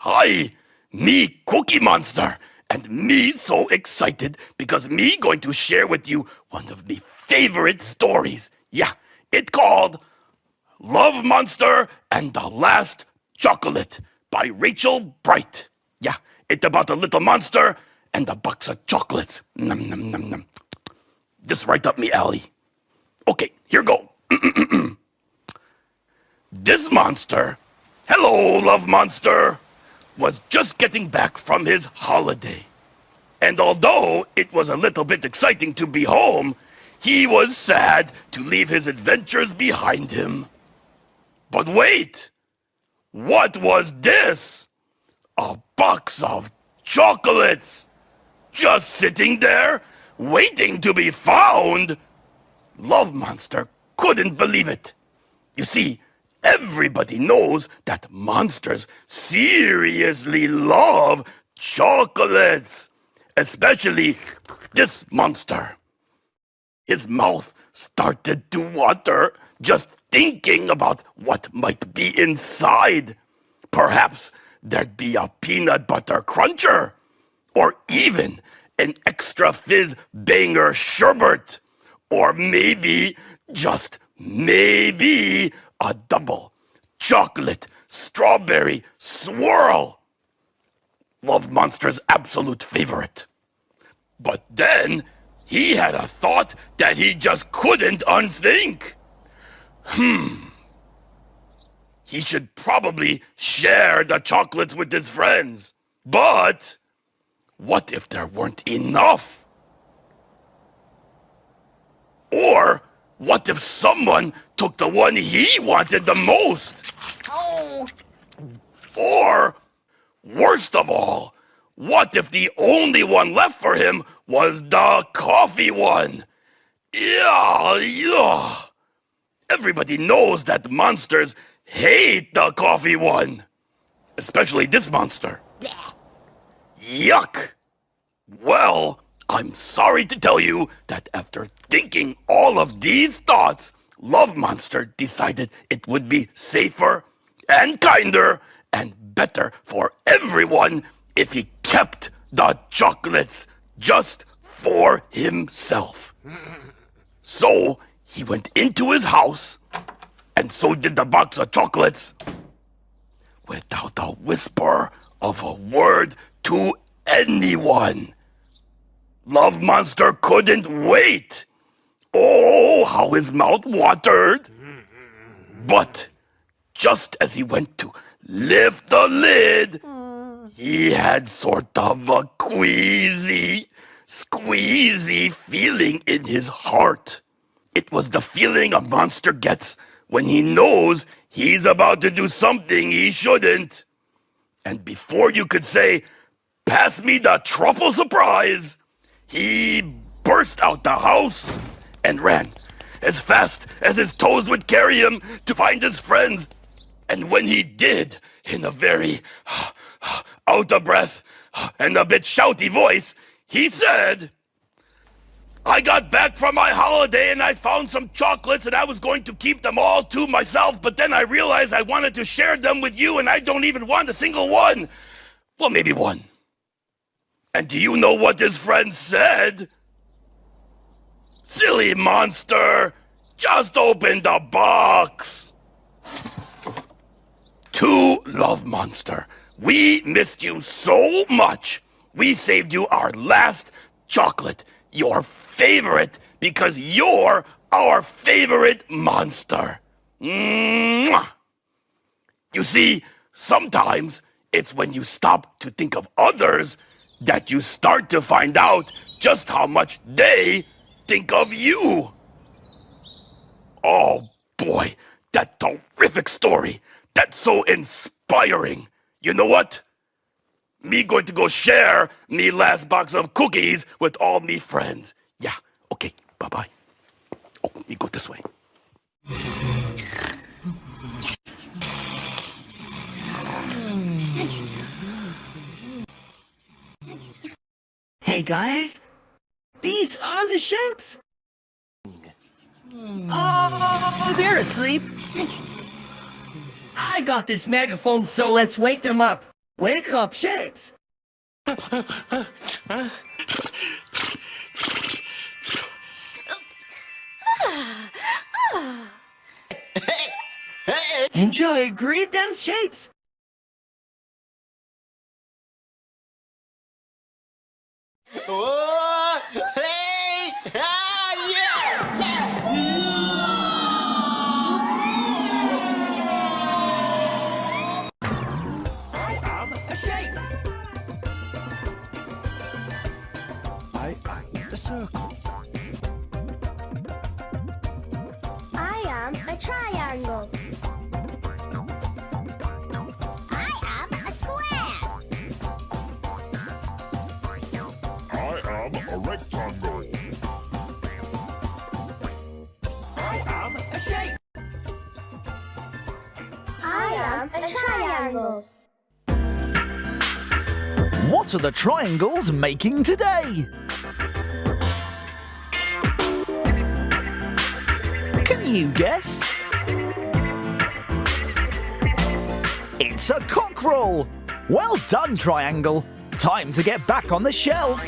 Hi, me Cookie Monster, and me so excited because me going to share with you one of me favorite stories. Yeah, it's called Love Monster and the Last Chocolate by Rachel Bright. Yeah, it's about a little monster and a box of chocolates. Num num num num. Just right up me alley. Okay, here go. This monster, hello, Love Monster, was just getting back from his holiday. And although it was a little bit exciting to be home, he was sad to leave his adventures behind him. But wait, what was this? A box of chocolates, just sitting there, waiting to be found. Love Monster couldn't believe it. You see, everybody knows that monsters seriously love chocolates, especially this monster. His mouth started to water just thinking about what might be inside. Perhaps there'd be a peanut butter cruncher, or even an extra fizz banger sherbet, or maybe, just maybe, a double chocolate strawberry swirl. Love Monster's absolute favorite. But then he had a thought that he just couldn't unthink. He should probably share the chocolates with his friends. But what if there weren't enough? Or what if someone took the one he wanted the most? Oh. Or, worst of all, what if the only one left for him was the coffee one? Yeah. Everybody knows that monsters hate the coffee one. Especially this monster. Yuck. Well, I'm sorry to tell you that after thinking all of these thoughts, Love Monster decided it would be safer and kinder and better for everyone if he kept the chocolates just for himself. So he went into his house, and so did the box of chocolates, without a whisper of a word to anyone. Love Monster couldn't wait. Oh, how his mouth watered. But just as he went to lift the lid, he had sort of a queasy, squeezy feeling in his heart. It was the feeling a monster gets when he knows he's about to do something he shouldn't. And before you could say, "Pass me the truffle surprise," he burst out the house and ran as fast as his toes would carry him to find his friends. And when he did, in a very out of breath and a bit shouty voice, he said, "I got back from my holiday and I found some chocolates and I was going to keep them all to myself, but then I realized I wanted to share them with you and I don't even want a single one. Well, maybe one." And do you know what his friend said? "Silly monster, just open the box." To Love Monster, we missed you so much. We saved you our last chocolate, your favorite, because you're our favorite monster. Mwah! You see, sometimes it's when you stop to think of others that you start to find out just how much they think of you. Oh boy, that terrific story. That's so inspiring. You know what? Me going to go share me last box of cookies with all me friends. Yeah, okay, bye-bye. Oh, me go this way. Hey guys, these are the Sharps. Oh, they're asleep. I got this megaphone, so let's wake them up. Wake up, shapes. Enjoy great dance, shapes. Whoa! Hey! Ah, I am a shape. I am the circle. I am a triangle. I am a square. I am a rectangle. I am a shape. I am a triangle. What are the triangles making today? Can you guess? It's a cockerel! Well done, triangle! Time to get back on the shelf!